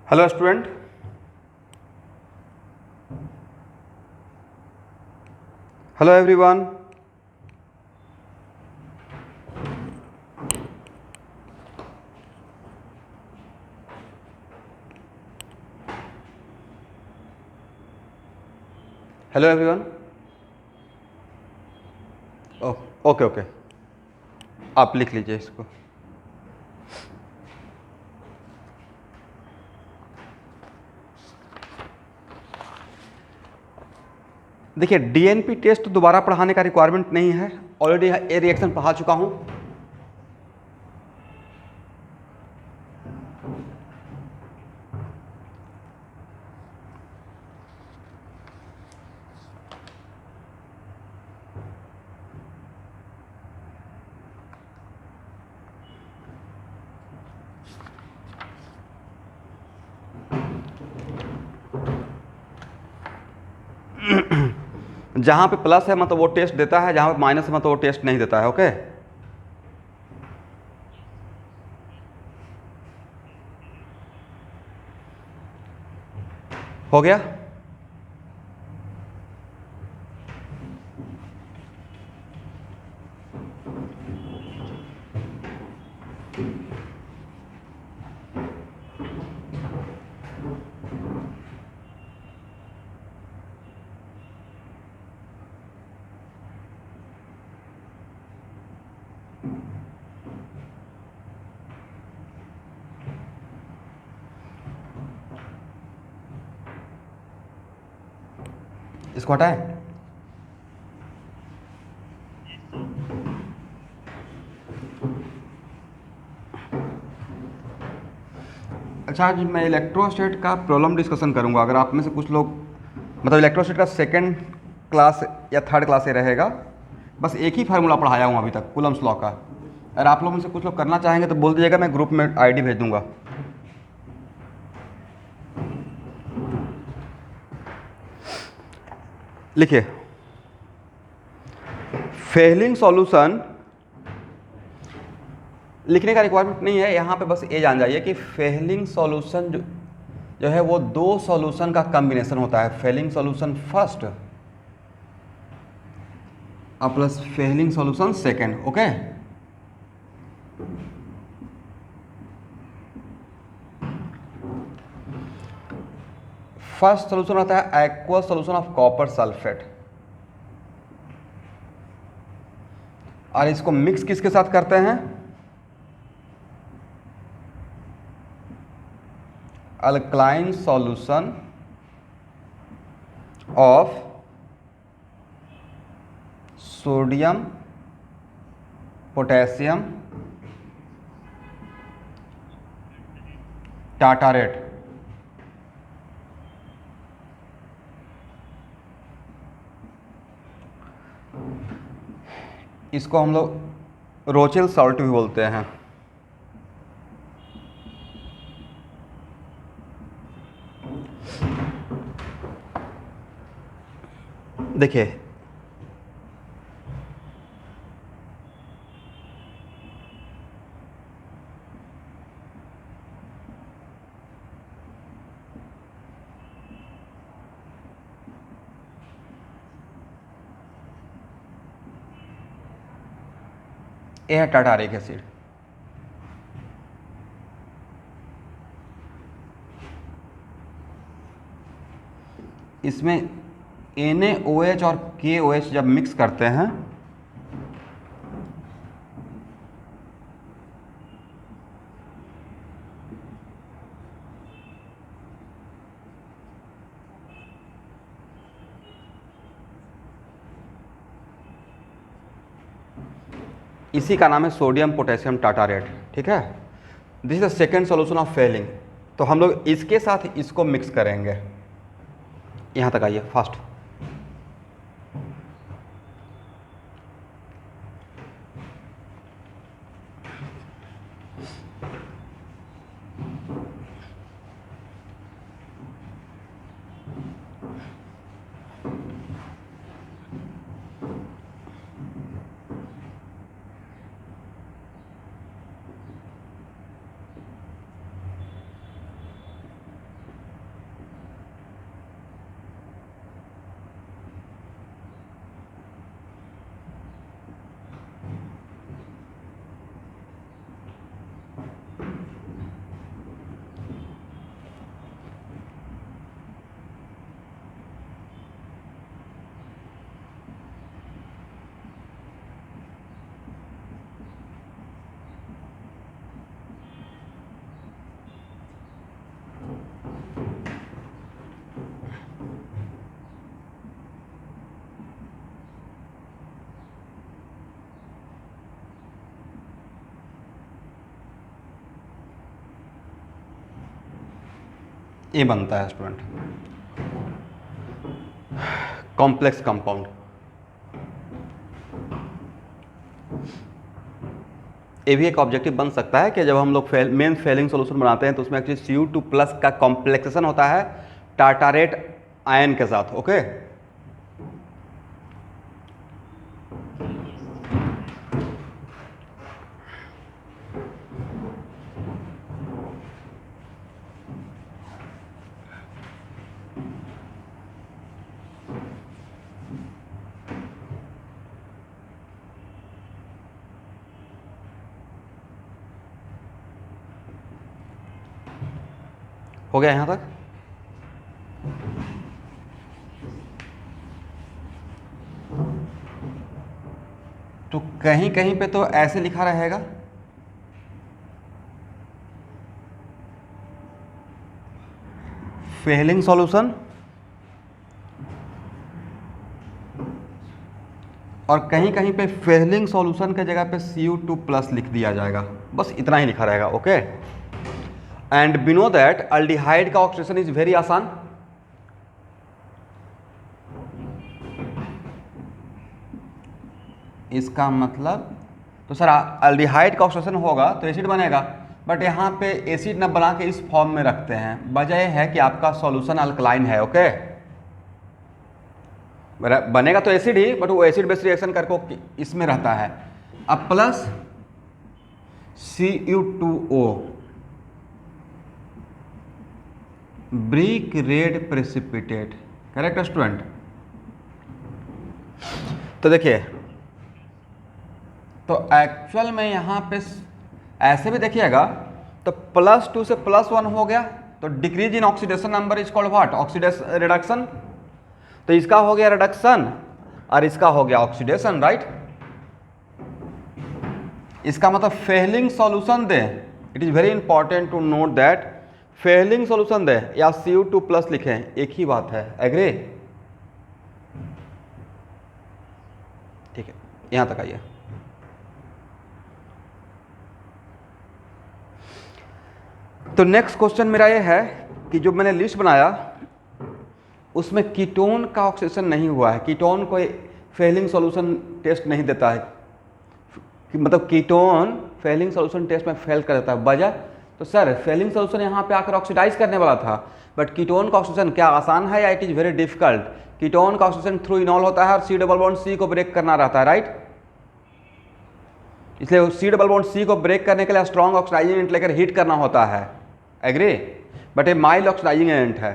Hello student, hello everyone. Hello everyone. Okay okay, आप लिख लीजिए इसको। देखिए, डीएनपी टेस्ट दोबारा पढ़ाने का रिक्वायरमेंट नहीं है, ऑलरेडी ए रिएक्शन पढ़ा चुका हूं। जहां पे प्लस है मतलब वो टेस्ट देता है, जहां पे माइनस है मतलब वो टेस्ट नहीं देता है। ओके, हो गया। इसको हटाएं। अच्छा, आज मैं इलेक्ट्रोस्टेट का प्रॉब्लम डिस्कशन करूंगा। अगर आप में से कुछ लोग, मतलब इलेक्ट्रोस्टेट का सेकंड क्लास या थर्ड क्लास ये रहेगा, बस एक ही फार्मूला पढ़ाया हूँ अभी तक, कूलम्स लॉ का। अगर आप लोग में से कुछ लोग करना चाहेंगे तो बोल दीजिएगा, मैं ग्रुप में आईडी भेज दूंगा। लिखिए, फेलिंग सॉल्यूशन लिखने का रिक्वायरमेंट नहीं है, यहाँ पे बस ये जान जाइए कि फेलिंग सॉल्यूशन जो है वो दो सॉल्यूशन का कॉम्बिनेशन होता है। फेलिंग सॉल्यूशन फर्स्ट और plus Fehling solution second. Okay, first solution होता है aqueous solution of copper sulphate, और इसको मिक्स किसके साथ करते हैं? Alkaline solution of sodium potassium tartrate. इसको हम लोग रोचेल सॉल्ट भी बोलते हैं। देखिए यह है टाटारिक एसिड। इसमें NaOH और KOH जब मिक्स करते हैं इसी का नाम है सोडियम पोटेशियम टाटारेट। ठीक है, this is the second solution of Fehling. तो हम लोग इसके साथ इसको मिक्स करेंगे। यहाँ तक आइए फास्ट। ये बनता है स्टूडेंट कॉम्प्लेक्स कंपाउंड। ये भी एक ऑब्जेक्टिव बन सकता है कि जब हम लोग मेन फेलिंग सॉल्यूशन बनाते हैं तो उसमें एक्चुअली Cu2+ का कॉम्प्लेक्सेशन होता है टाटारेट आयन के साथ। ओके, हो गया यहाँ तक। तो कहीं कहीं पे तो ऐसे लिखा रहेगा फेलिंग सॉल्यूशन, और कहीं कहीं पे फेलिंग सॉल्यूशन के जगह पे Cu2+ लिख दिया जाएगा। बस इतना ही लिखा रहेगा। Okay, and we know that aldehyde का ऑक्सीडेशन इज वेरी आसान। इसका मतलब तो सर अल्डिहाइड का ऑक्सीडेशन होगा तो एसिड बनेगा, बट यहाँ पे एसिड न बना के इस फॉर्म में रखते हैं। वजह है कि आपका सॉल्यूशन अल्कलाइन है। ओके, बनेगा तो एसिड ही, बट वो एसिड बेस रिएक्शन करके इसमें रहता है। अब plus Cu2O brick red precipitate. Correct student. तो देखिए, तो एक्चुअल में यहाँ पे ऐसे भी देखिएगा तो +2 से +1 हो गया, तो decrease in oxidation number is called what? Oxidation reduction. तो इसका हो गया रिडक्शन और इसका हो गया ऑक्सीडेशन, राइट। इसका मतलब फेलिंग सॉल्यूशन दे, it is very important to note that Fehling solution दे या Cu2+ लिखें, एक ही बात है। एग्री? ठीक है। यहाँ तक आइए। तो नेक्स्ट क्वेश्चन मेरा ये है कि जो मैंने लिस्ट बनाया उसमें कीटोन का ऑक्सीडेशन नहीं हुआ है। कीटोन कोई फेलिंग सॉल्यूशन टेस्ट नहीं देता है, मतलब कीटोन फेलिंग सॉल्यूशन टेस्ट में फेल कर देता है। वजह तो सर फेलिंग सॉल्यूशन यहाँ पे आकर ऑक्सीडाइज करने वाला था, बट कीटोन का ऑक्सीडेशन क्या आसान है या it is very difficult. Ketone का ऑक्सीडेशन थ्रू इनॉल होता है और सी डबल बॉन्ड सी को ब्रेक करना रहता है, राइट। इसलिए सी डबल बॉन्ड सी को ब्रेक करने के लिए स्ट्रॉन्ग ऑक्सीडाइजिंग एजेंट लेकर हीट करना होता है, एग्री। बट ये माइल्ड ऑक्सीडाइजिंग एजेंट है,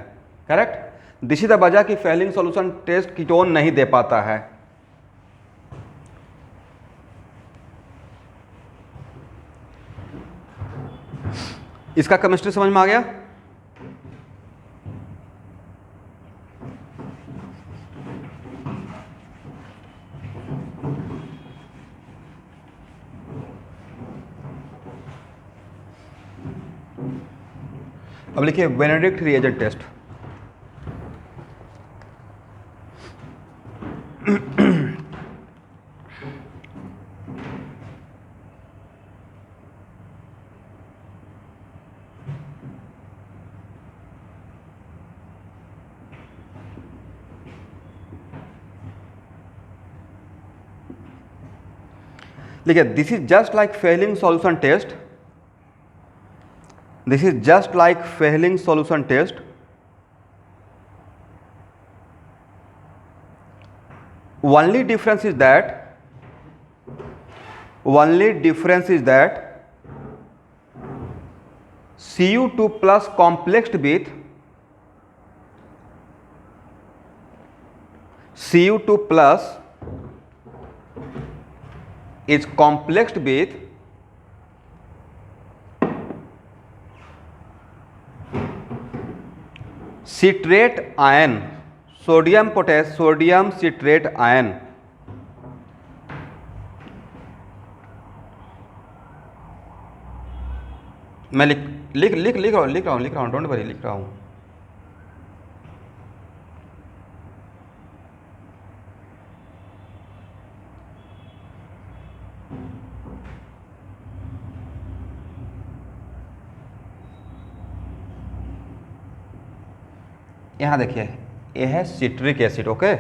करेक्ट। दिस इज द वजह कि फेलिंग सॉल्यूशन टेस्ट कीटोन नहीं दे पाता है। इसका केमिस्ट्री समझ में आ गया। अब लिखिए बेनेडिक्ट रिएजेंट टेस्ट। देखिए this is just like Fehling solution test, this is just like Fehling solution test. only difference is that Cu2 plus complexed with Cu2 plus is complexed with citrate ion, sodium citrate ion. मैं लिख रहा हूँ don't worry, लिख रहा हूँ। यहाँ देखिए ये है सिट्रिक एसिड, ओके।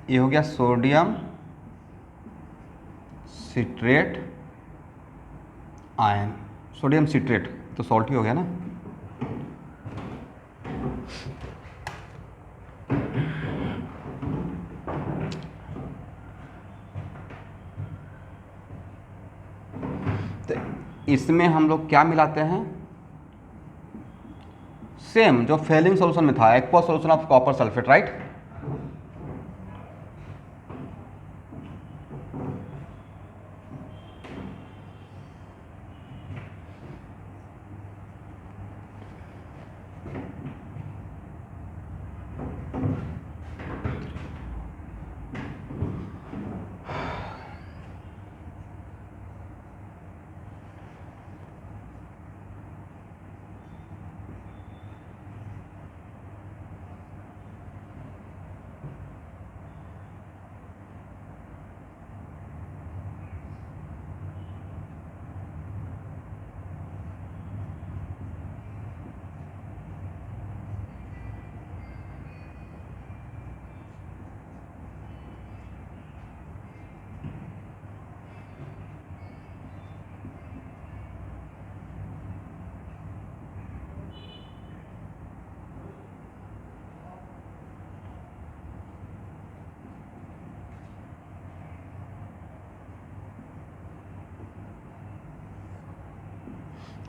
ये हो गया sodium citrate ion, sodium citrate तो सॉल्ट ही हो गया ना। तो इसमें हम लोग क्या मिलाते हैं, सेम जो फेलिंग सॉल्यूशन में था, aqua solution of copper sulphate, right.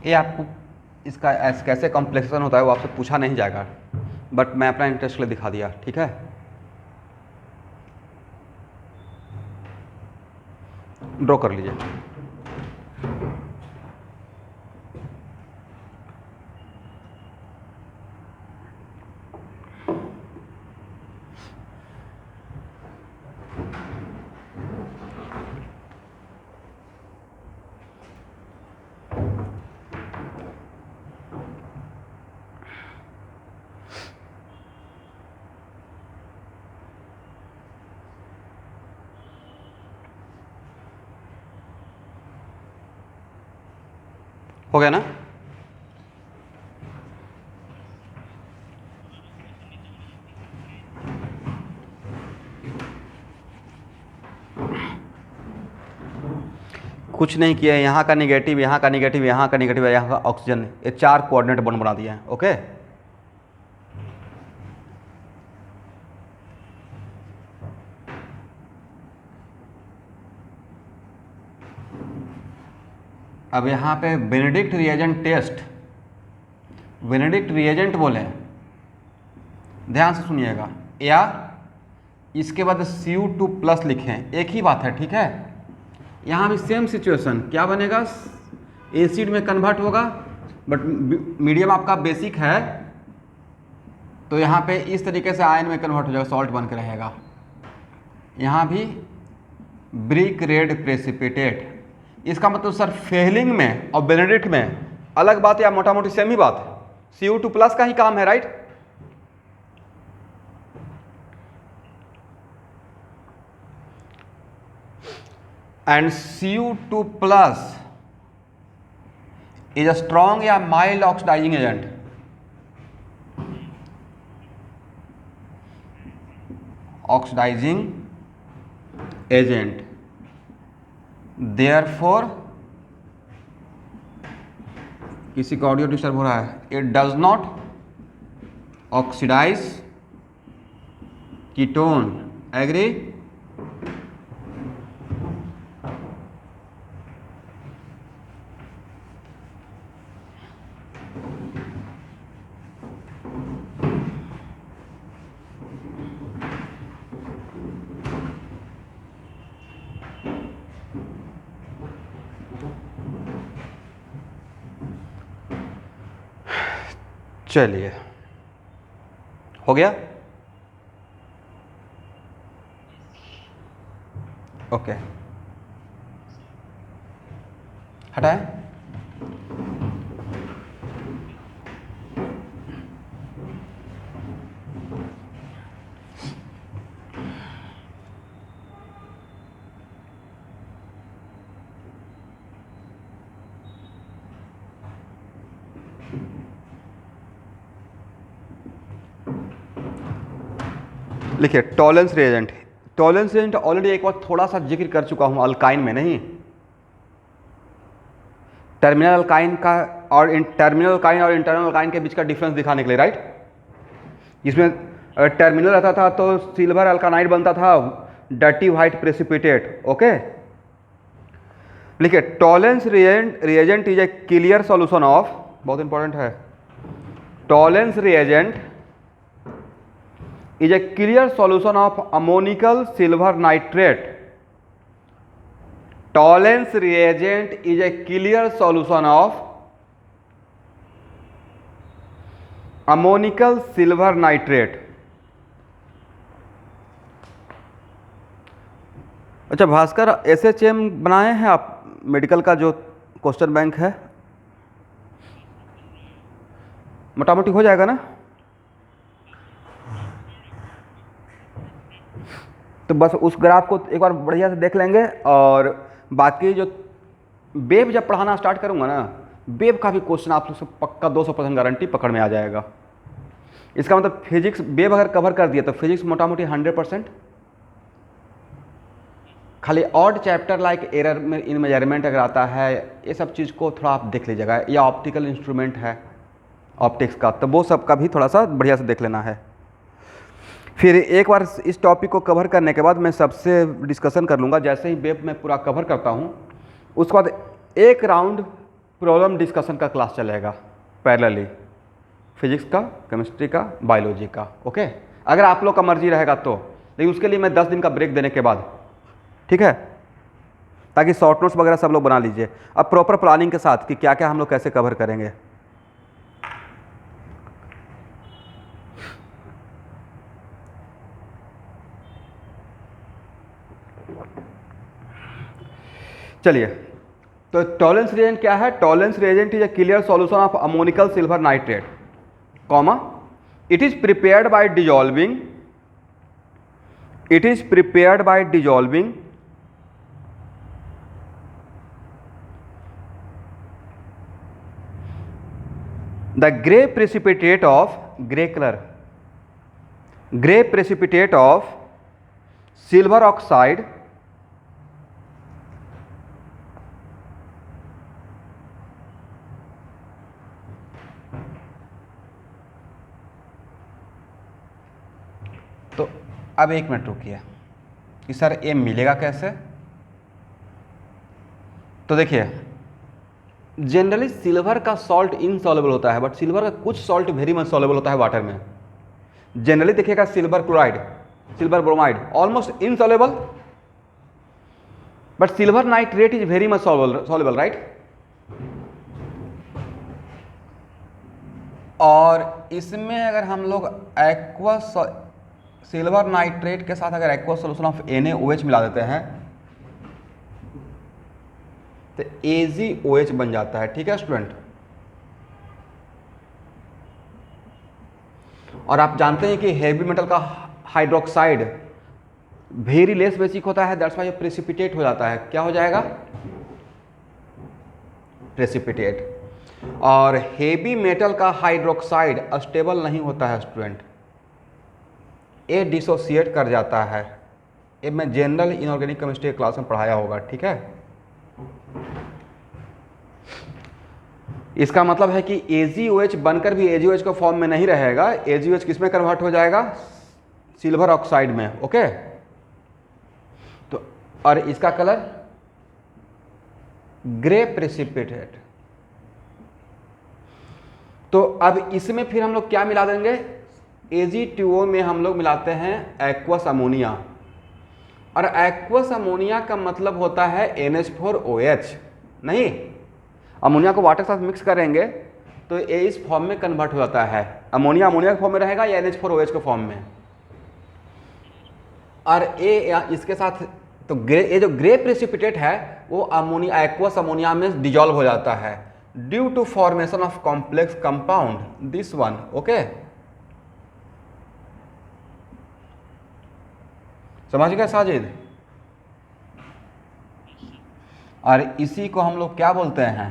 ये आपको इसका कैसे कॉम्प्लेक्सेशन होता है वो आपसे पूछा नहीं जाएगा, बट मैं अपना इंटरेस्ट के लिए दिखा दिया, ठीक है। ड्रॉ कर लीजिए। हो गया ना? कुछ नहीं किया है, यहाँ का निगेटिव, यहाँ का निगेटिव, यहाँ का निगेटिव, यहाँ का ऑक्सीजन, ये 4 कोऑर्डिनेट बॉन्ड बना दिया है। ओके, अब यहाँ पे Benedict reagent test, Benedict reagent बोले, ध्यान से सुनिएगा, या इसके बाद Cu2 प्लस लिखें, एक ही बात है, ठीक है। यहाँ भी सेम सिचुएशन, क्या बनेगा, एसिड में कन्वर्ट होगा, बट मीडियम आपका बेसिक है तो यहाँ पे इस तरीके से आयन में कन्वर्ट हो जाएगा, सॉल्ट बन के रहेगा। यहाँ भी ब्रिक रेड प्रेसिपिटेट, इसका मतलब सर फेलिंग में और बेनेडिक्ट में अलग बात या मोटा मोटी सेम ही बात है, Cu2 प्लस का ही काम है, right. And Cu2 plus is a strong या mild oxidising agent, oxidizing agent, therefore, किसी का ऑडियो डिस्टर्ब हो रहा है, it does not oxidize ketone, agree. चलिए, हो गया, ओके, हटाए। लिखिए Tollens reagent, Tollens reagent already एक बार थोड़ा सा जिक्र कर चुका हूं अल्काइन में, नहीं, टर्मिनल अल्काइन का और टर्मिनल अल्काइन और इंटरनल अल्काइन के बीच का डिफरेंस दिखाने के लिए, राइट। इसमें टर्मिनल रहता था तो सिल्वर अल्कानाइड बनता था, डर्टी व्हाइट प्रेसिपिटेट, ओके। लिखिए Tollens reagent is a clear solution of, बहुत इंपॉर्टेंट है, Tollens reagent is a clear solution of ammonical silver nitrate. Tollens reagent is a clear solution of ammonical silver nitrate. अच्छा Bhaskar, SHM बनाए हैं आप, medical का जो question bank है, मोटा मोटी हो जाएगा ना। तो बस उस ग्राफ को एक बार बढ़िया से देख लेंगे, और बाकी जो वेब जब पढ़ाना स्टार्ट करूँगा ना, वेब का भी क्वेश्चन आप लोग से पक्का 200% गारंटी पकड़ में आ जाएगा। इसका मतलब फिजिक्स वेब अगर कवर कर दिया तो फिजिक्स मोटा मोटी 100%, खाली ऑड चैप्टर लाइक एरर में इन मेजरमेंट अगर आता है, ये सब चीज़ को थोड़ा आप देख लीजिएगा, या ऑप्टिकल इंस्ट्रूमेंट है ऑप्टिक्स का, तो वो सब का भी थोड़ा सा बढ़िया से देख लेना है। फिर एक बार इस टॉपिक को कवर करने के बाद मैं सबसे डिस्कशन कर लूँगा, जैसे ही वेब में पूरा कवर करता हूँ उसके बाद एक राउंड प्रॉब्लम डिस्कशन का क्लास चलेगा पैरेलली, फिजिक्स का, केमिस्ट्री का, बायोलॉजी का, ओके। अगर आप लोग का मर्जी रहेगा तो, लेकिन उसके लिए मैं 10 दिन का ब्रेक देने के बाद, ठीक है, ताकि शॉर्ट नोट्स वगैरह सब लोग बना लीजिए अब प्रॉपर प्लानिंग के साथ कि क्या क्या हम लोग कैसे कवर करेंगे। चलिए, तो टॉलरेंस रिएजेंट क्या है? Tolerance reagent is a clear solution of ammoniacal silver nitrate, comma, it is prepared by dissolving, it is prepared by dissolving the gray precipitate of gray color, gray precipitate of silver oxide तो अब एक minute रुकिए कि sir ये मिलेगा कैसे? तो देखिए, जनरली सिल्वर का सॉल्ट इनसॉल्युबल होता है, बट सिल्वर का कुछ सॉल्ट वेरी मच सॉल्युबल होता है वाटर में। जनरली देखिएगा silver chloride, silver bromide almost insoluble, but silver nitrate is very much soluble, right? और इसमें अगर हम लोग एक्वस सिल्वर नाइट्रेट के साथ अगर एक्वस सोल्यूशन ऑफ NaOH मिला देते हैं तो AgOH बन जाता है। ठीक है स्टूडेंट, और आप जानते हैं कि हेवी मेटल का हाइड्रोक्साइड वेरी लेस बेसिक होता है, दैट्स व्हाई प्रेसिपिटेट हो जाता है। क्या हो जाएगा? प्रेसिपिटेट। और हेवी मेटल का हाइड्रोक्साइड स्टेबल नहीं होता है स्टूडेंट, ये डिसोसिएट कर जाता है। ये मैं जनरल इनऑर्गेनिक केमिस्ट्री क्लास में पढ़ाया होगा। ठीक है, इसका मतलब है कि AgOH बनकर भी AgOH का फॉर्म में नहीं रहेगा, AgOH किस में कन्वर्ट हो जाएगा? सिल्वर ऑक्साइड में। ओके, तो और इसका कलर ग्रे प्रेसिपिटेट। तो अब इसमें फिर हम लोग क्या मिला देंगे? Ag2O में हम लोग मिलाते हैं एक्वस अमोनिया, और एक्वस अमोनिया का मतलब होता है NH4OH। नहीं, अमोनिया को वाटर के साथ मिक्स करेंगे तो ये इस फॉर्म में कन्वर्ट हो जाता है। अमोनिया अमोनिया के फॉर्म में रहेगा या NH4OH के फॉर्म में। और ये इसके साथ तो ये जो ग्रे प्रेसिपिटेट है वो अमोनिया एक्वस अमोनिया में डिजॉल्व हो जाता है due to formation of complex compound, this one. Okay, समझ गए साजिद? और इसी को हम लोग क्या बोलते हैं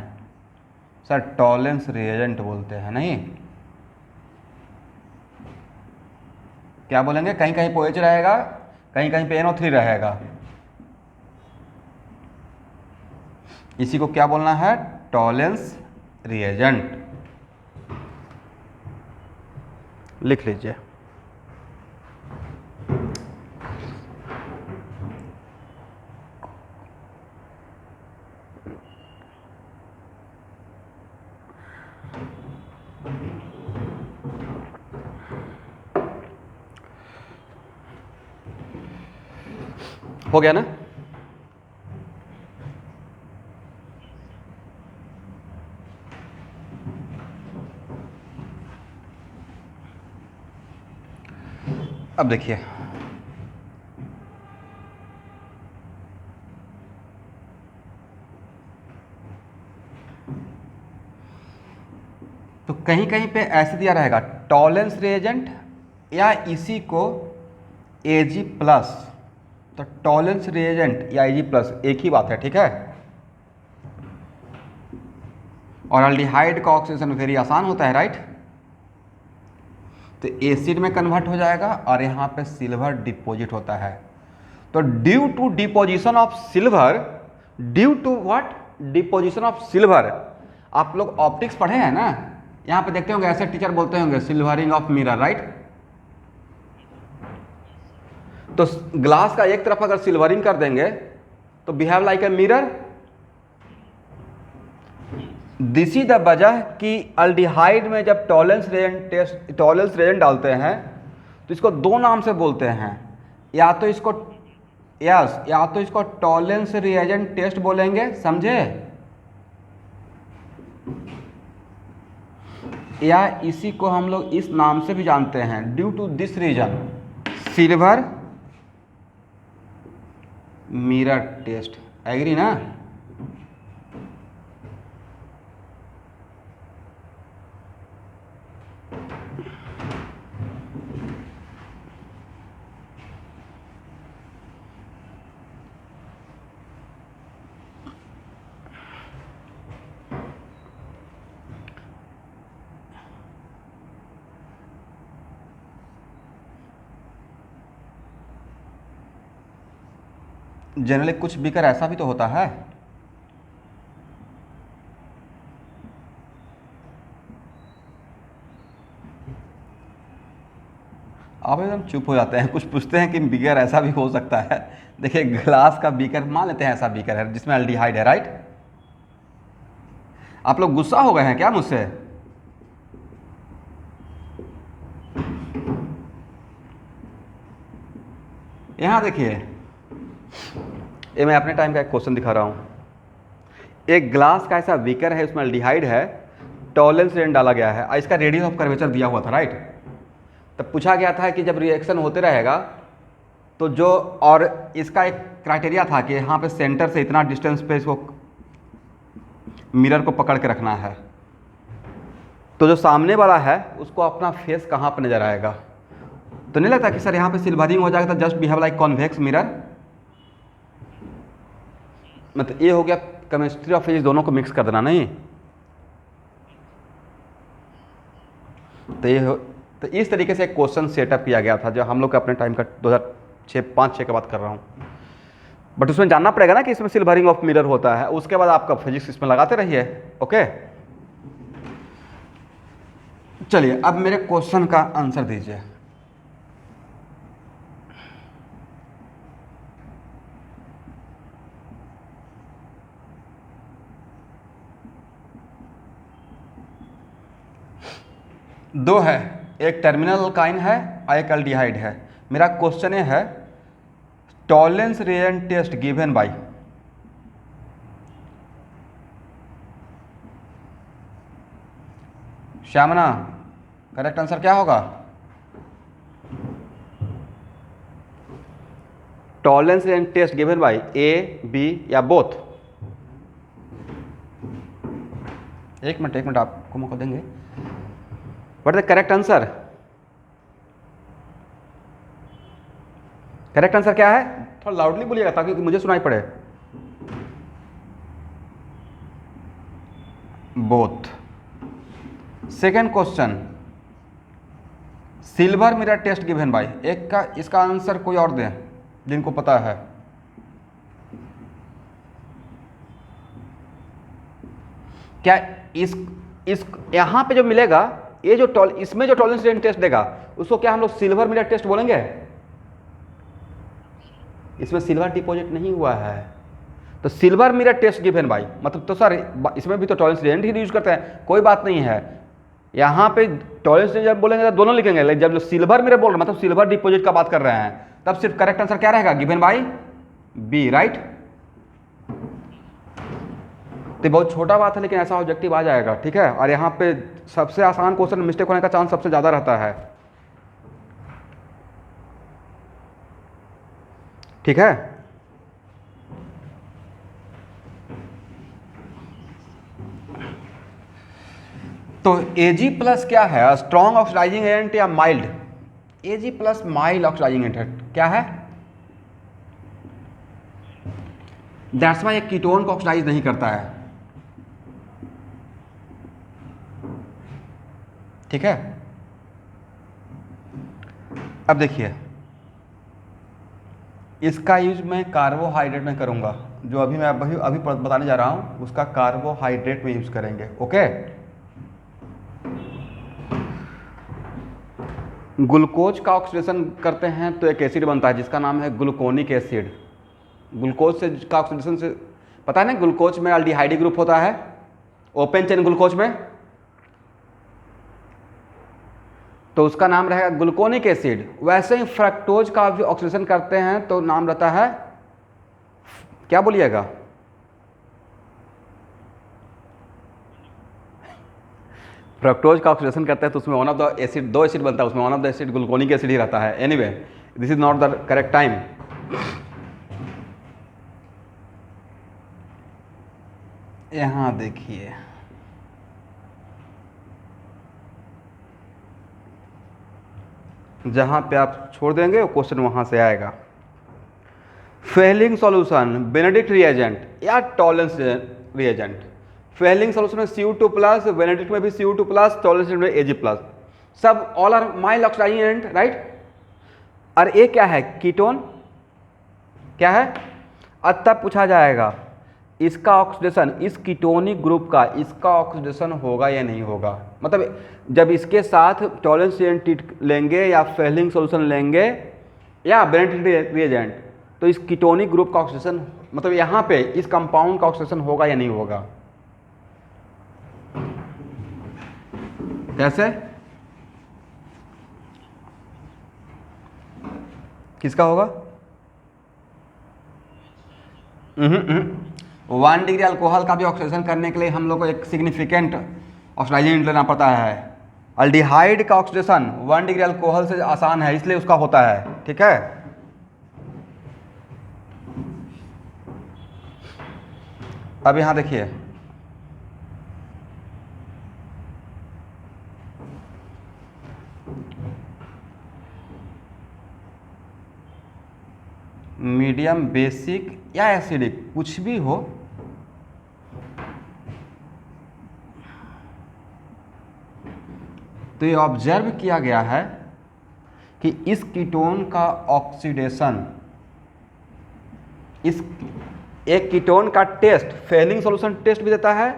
सर? टॉलरेंस रिएजेंट बोलते हैं। नहीं, क्या बोलेंगे? कहीं कहीं पे OH रहेगा, कहीं कहीं पे NO3 रहेगा। इसी को क्या बोलना है? Tolerance reagent. लिख लीजिए। हो गया ना? अब देखिए, तो कहीं कहीं पे ऐसे दिया रहेगा टॉलरेंस रिएजेंट या इसी को Ag प्लस, तो टॉलरेंस रिएजेंट या Ag प्लस एक ही बात है। ठीक है, और अल्डिहाइड का ऑक्सीडेशन वेरी आसान होता है, राइट? तो एसिड में कन्वर्ट हो जाएगा और यहाँ पे सिल्वर डिपॉजिट होता है। तो due to deposition of silver, due to what? Deposition of silver. आप लोग ऑप्टिक्स पढ़े हैं ना, यहाँ पे देखते होंगे ऐसे टीचर बोलते होंगे सिल्वरिंग ऑफ मिरर, राइट? तो ग्लास का एक तरफ अगर सिल्वरिंग कर देंगे तो behave like a mirror. This is the वजह कि अल्डिहाइड में जब टॉलरेंस रिएजेंट डालते हैं तो इसको दो नाम से बोलते हैं, या तो इसको यस, या तो इसको टॉलेंस रिएजेंट टेस्ट बोलेंगे, समझे, या इसी को हम लोग इस नाम से भी जानते हैं, due to this reason silver mirror test. Agree ना? जनरली कुछ बीकर ऐसा भी तो होता है। आप एकदम चुप हो जाते हैं, कुछ पूछते हैं कि बीकर ऐसा भी हो सकता है। देखिए ग्लास का बीकर मान लेते हैं ऐसा बीकर है जिसमें एल्डिहाइड है, राइट। आप लोग गुस्सा हो गए हैं क्या मुझसे? यहां देखिए, ये मैं अपने टाइम का एक क्वेश्चन दिखा रहा हूं। एक ग्लास का ऐसा बीकर है, उसमें एल्डिहाइड है, टॉलेंस रेंज डाला गया है, इसका रेडियस ऑफ कर्वेचर दिया हुआ था, राइट। तब पूछा गया था कि जब रिएक्शन होते रहेगा तो जो, और इसका एक क्राइटेरिया था कि यहाँ पे सेंटर से इतना डिस्टेंस पे इसको मिरर को पकड़ के रखना है, तो जो सामने वाला है उसको अपना फेस कहाँ पर नजर आएगा। तो नहीं लगता कि सर यहाँ पे सिल्वरिंग हो जाएगा तो just behave like convex mirror. मतलब ये हो गया केमिस्ट्री और फिजिक्स दोनों को मिक्स कर देना, नहीं तो ये तो इस तरीके से एक क्वेश्चन सेटअप किया गया था जो हम लोग के अपने टाइम का 2005-6 की बात कर रहा हूँ। बट उसमें जानना पड़ेगा ना कि इसमें सिल्वरिंग ऑफ मिरर होता है, उसके बाद आपका फिजिक्स इसमें लगाते रहिए। ओके, चलिए अब मेरे क्वेश्चन का आंसर दीजिए। दो है, एक टर्मिनल अल्काइन है और एक एल्डिहाइड है। मेरा क्वेश्चन ये है, Tollens reagent test given by श्यामना, करेक्ट आंसर क्या होगा? Tollens reagent test given by A, B या बोथ? एक मिनट आपको मौका देंगे। What is the correct answer? Correct answer क्या है? थोड़ा लाउडली बोलिएगा ताकि मुझे सुनाई पड़े। Both. Second question, silver mirror test given by, एक का इसका आंसर कोई और दे जिनको पता है। क्या इस यहां पे जो मिलेगा, ये जो इसमें जो टॉलेंस रेंज टेस्ट देगा उसको क्या हम लोग सिल्वर मिरर टेस्ट बोलेंगे? इसमें सिल्वर डिपॉजिट नहीं हुआ है तो silver mirror test given by मतलब, तो सर इसमें भी तो टॉलेंस रेंज ही यूज करते हैं, कोई बात नहीं है। यहाँ पे टॉलेंस रेंज जब बोलेंगे तो दोनों लिखेंगे, लेकिन जब सिल्वर मिरर बोल रहे मतलब सिल्वर डिपॉजिट का बात कर रहे हैं, तब सिर्फ करेक्ट आंसर क्या रहेगा? Given by B, right. तो बहुत छोटा बात है लेकिन ऐसा ऑब्जेक्टिव आ जाएगा, ठीक है। और यहाँ पे सबसे आसान क्वेश्चन मिस्टेक होने का चांस सबसे ज्यादा रहता है, ठीक है। तो Ag प्लस क्या है? स्ट्रॉन्ग ऑक्सीडाइजिंग एजेंट या mild? Ag plus mild oxidising agent क्या है? दैट्स वाई एक कीटोन को ऑक्सीडाइज नहीं करता है, ठीक है। अब देखिए, इसका यूज मैं कार्बोहाइड्रेट में करूंगा, जो अभी मैं अभी बताने जा रहा हूं उसका कार्बोहाइड्रेट में यूज करेंगे, ओके। ग्लूकोज का ऑक्सीडेशन करते हैं तो एक एसिड बनता है जिसका नाम है ग्लूकोनिक एसिड। ग्लूकोज से का ऑक्सीडेशन से पता है ना, ग्लूकोज में एल्डिहाइड ग्रुप होता है ओपन चेन ग्लूकोज में, तो उसका नाम रहेगा ग्लूकोनिक एसिड। वैसे ही फ्रक्टोज का भी ऑक्सीडेशन करते हैं तो नाम रहता है क्या बोलिएगा? फ्रक्टोज का ऑक्सीडेशन करते हैं तो उसमें one of the acid, 2 acid बनता है, उसमें one of the acid gluconic acid ही रहता है। Anyway this is not the correct time. यहाँ देखिए, जहाँ पे आप छोड़ देंगे वो क्वेश्चन वहाँ से आएगा। फेलिंग सॉल्यूशन बेनेडिक्ट रिएजेंट या टॉलरेंस रिएजेंट। फेलिंग सॉल्यूशन में Cu2 प्लस, बेनेडिक्ट में भी Cu2 प्लस, टॉलरेंस में Ag प्लस, सब all are mild oxidising agent, right. और ये क्या है? कीटोन। क्या है? अब तब पूछा जाएगा इसका ऑक्सीडेशन, इस कीटोनिक ग्रुप का इसका ऑक्सीडेशन होगा या नहीं होगा। मतलब जब इसके साथ टॉलरेंस रिएजेंट लेंगे या फेलिंग सॉल्यूशन लेंगे या बेनेडिक्ट रिएजेंट, तो इस कीटोनिक ग्रुप का ऑक्सीडेशन, मतलब यहाँ पे इस कंपाउंड का ऑक्सीडेशन होगा या नहीं होगा। कैसे? किसका होगा? 1 डिग्री अल्कोहल का भी ऑक्सीडेशन करने के लिए हम लोग को एक सिग्निफिकेंट ऑक्सीडाइजिंग लेना पड़ता है। अल्डिहाइड का ऑक्सीडेशन 1 डिग्री अल्कोहल से आसान है, इसलिए उसका होता है, ठीक है। अब यहां देखिए, मीडियम, बेसिक या एसिडिक, कुछ भी हो, तो ये ऑब्जर्व किया गया है कि इस कीटोन का ऑक्सीडेशन, इस एक कीटोन का टेस्ट फेलिंग सॉल्यूशन टेस्ट भी देता है,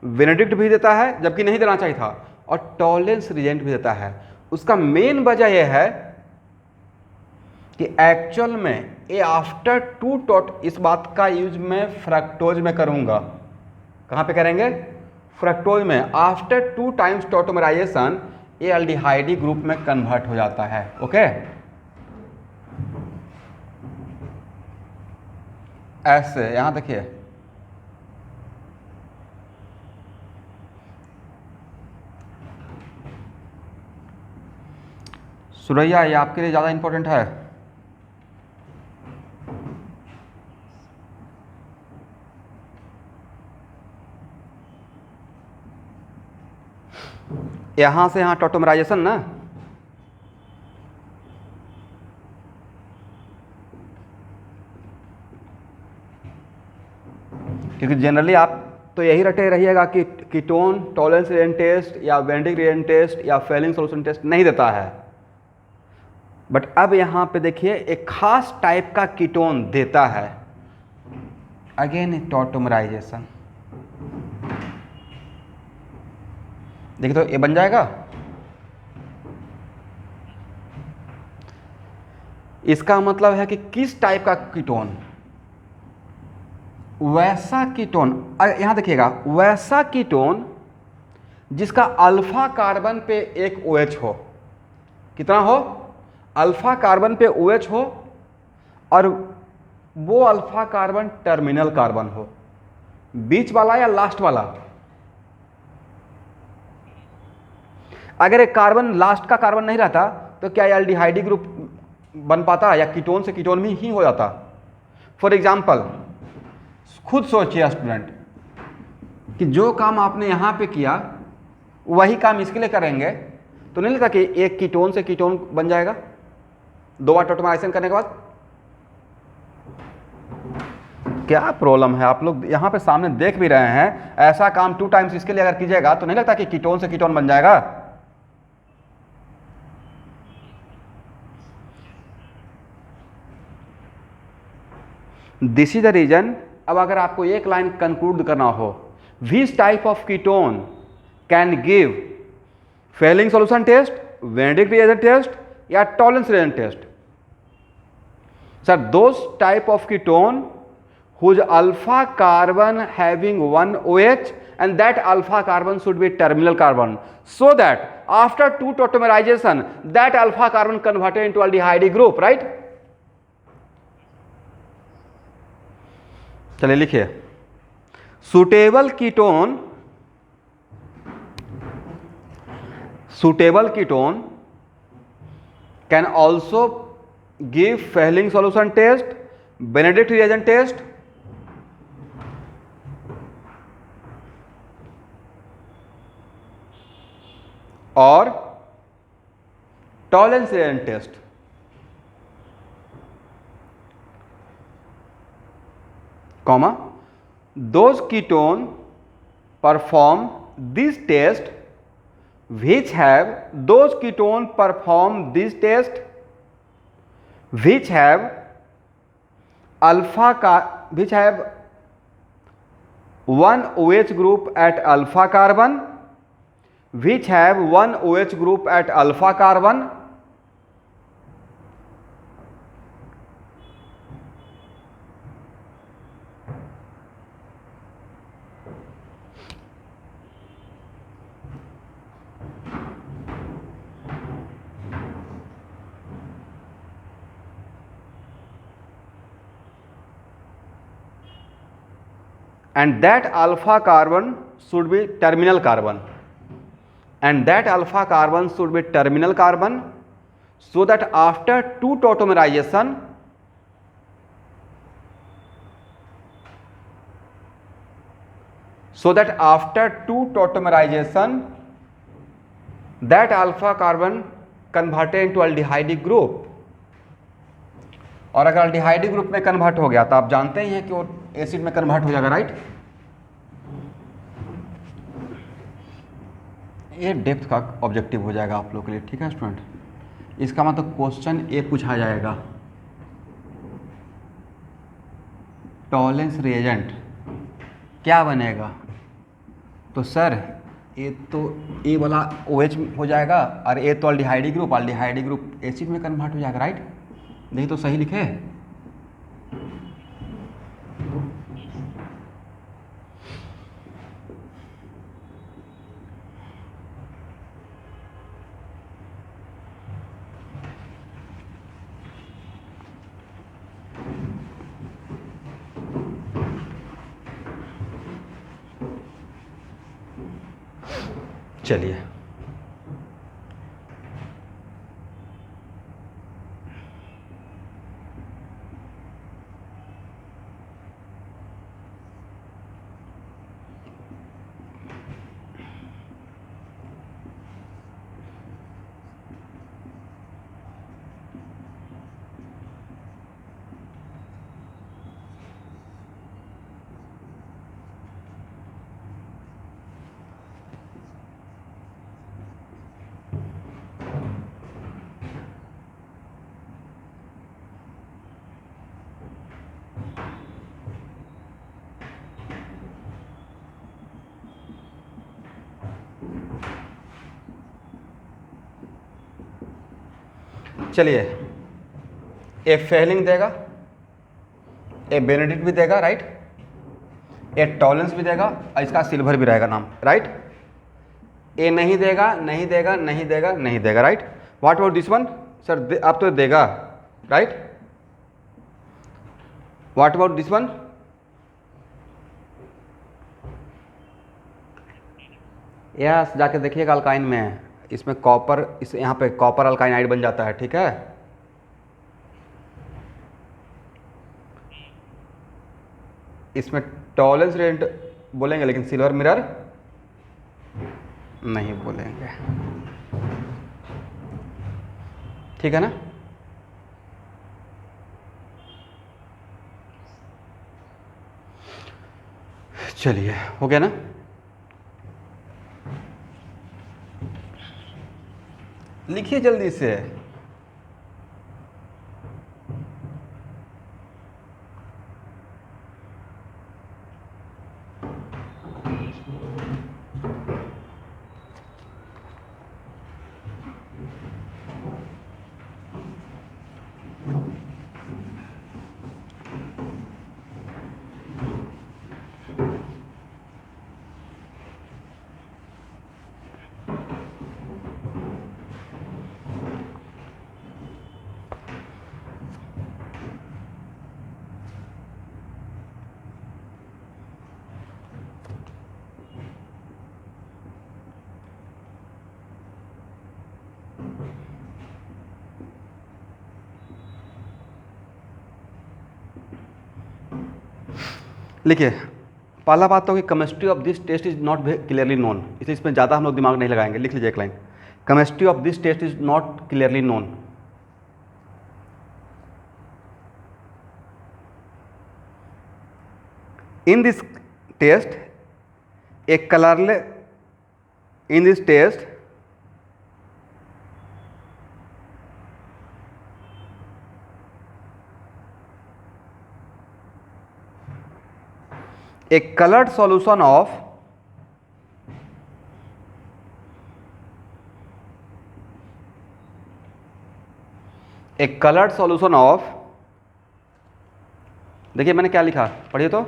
बेनेडिक्ट भी देता है जबकि नहीं देना चाहिए था, और टॉलरेंस रिएजेंट भी देता है। उसका मेन वजह यह है कि एक्चुअल में ये आफ्टर 2 टॉट, इस बात का यूज मैं फ्रक्टोज में करूंगा। कहाँ पे करेंगे? फ्रक्टोज में। आफ्टर 2 टाइम्स टॉटोमराइजेशन ये अल्डिहाइडी ग्रुप में कन्वर्ट हो जाता है। ओके, ऐसे यहां देखिए, सुरैया ये आपके लिए ज्यादा इंपॉर्टेंट है। यहां से यहां टॉटोमराइजेशन ना, क्योंकि जनरली आप तो यही रटे रहिएगा कि कीटोन टॉलरेंस रिएजेंट टेस्ट या बेनेडिक्ट रिएजेंट टेस्ट या फेलिंग सॉल्यूशन टेस्ट नहीं देता है, बट अब यहां पे देखिए एक खास टाइप का कीटोन देता है। अगेन टॉटोमराइजेशन, देखिए तो ये बन जाएगा। इसका मतलब है कि किस टाइप का कीटोन, वैसा कीटोन, यहां देखिएगा, वैसा कीटोन जिसका अल्फा कार्बन पे एक OH हो। कितना हो? अल्फा कार्बन पे OH हो, और वो अल्फा कार्बन टर्मिनल कार्बन हो। बीच वाला या लास्ट वाला? अगर एक कार्बन लास्ट का कार्बन नहीं रहता तो क्या ये अल्डिहाइडी ग्रुप बन पाता या कीटोन से कीटोन में ही हो जाता? फॉर एग्जाम्पल खुद सोचिए स्टूडेंट कि जो काम आपने यहां पे किया वही काम इसके लिए करेंगे, तो नहीं लगता कि एक कीटोन से कीटोन बन जाएगा 2 बार टॉटोमराइजेशन करने के बाद? क्या प्रॉब्लम है? आप लोग यहां पे सामने देख भी रहे हैं, ऐसा काम 2 टाइम्स इसके लिए अगर कीजिएगा तो नहीं लगता कि कीटोन से कीटोन बन जाएगा? This is the reason. अब अगर आपको एक लाइन कंक्लूड करना हो, which type of ketone can give Fehling solution test, Benedict reagent test या Tollens reagent test? Sir, those type of ketone whose alpha carbon having one OH and that alpha carbon should be terminal carbon, so that after 2 tautomerization that alpha carbon converted into aldehyde group, right? चलिए लिखिए, suitable ketone can also give Fehling solution test, Benedict reagent test, और Tollens reagent test. comma, those ketone perform this test which have one OH group at alpha carbon, and that alpha carbon should be terminal carbon, so that after two tautomerization that alpha carbon converted into aldehyde group, और अगर aldehyde group में convert हो गया तो आप जानते ही हैं कि वो एसिड में कन्वर्ट हो जाएगा, राइट। ये डेप्थ का ऑब्जेक्टिव हो जाएगा आप लोग के लिए, ठीक है स्टूडेंट। इसका मतलब क्वेश्चन ए पूछा जाएगा, टॉलरेंस रिएजेंट क्या बनेगा, तो सर ये तो ए वाला OH हो जाएगा, और ए तो अल्डिहाइड ग्रुप एसिड में कन्वर्ट हो जाएगा, राइट। नहीं तो सही लिखे। चलिए चलिए, ए फेहलिंग देगा, ए बेनेडिक्ट भी देगा, राइट, ए टॉलरेंस भी देगा, और इसका सिल्वर भी रहेगा नाम, राइट। ए नहीं देगा, नहीं देगा, नहीं देगा, नहीं देगा, right. What about this one, sir आप तो देगा, right. What about this one, yes, जाके देखिएगा अल्काइन में, इसमें कॉपर, इस यहाँ पे कॉपर अल्काइन आइड बन जाता है, ठीक है। इसमें टॉलरेंस रेट बोलेंगे लेकिन सिल्वर मिरर नहीं बोलेंगे, ठीक है ना। चलिए हो गया ना। लिखिए जल्दी से। लिखिए, पहला बात तो कि chemistry of this test is not clearly known, इसलिए इसमें ज़्यादा हम लोग दिमाग नहीं लगाएंगे। लिख लीजिए एक line, chemistry of this test is not clearly known. In this test a colorless in this test a colored solution of देखिए मैंने क्या लिखा, पढ़िए तो,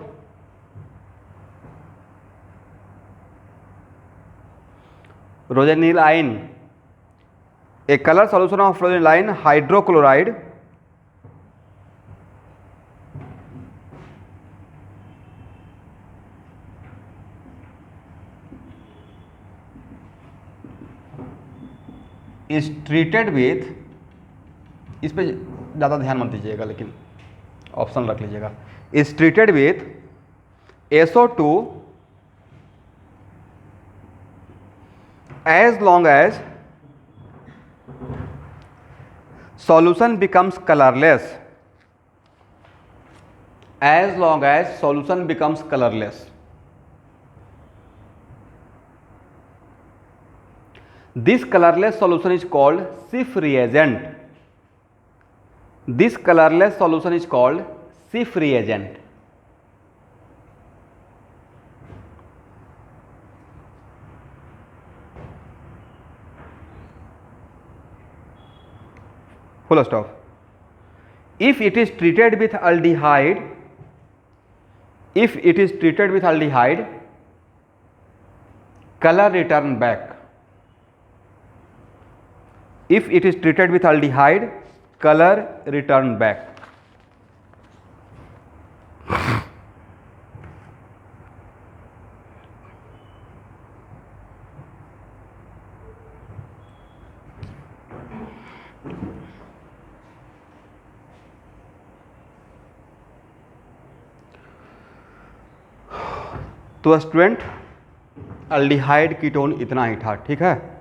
rosaniline, a colour solution of rosaniline hydrochloride is treated with, इस पे ज़्यादा ध्यान मत दीजिएगा लेकिन ऑप्शन रख लीजिएगा, is treated with SO2 as long as solution becomes colorless, as long as solution becomes colorless. This colorless solution is called Schiff reagent. This colorless solution is called Schiff reagent. Full stop. If it is treated with aldehyde, color return back. If it is treated with aldehyde, color return back. तो student, aldehyde ketone इतना ही था, ठीक है।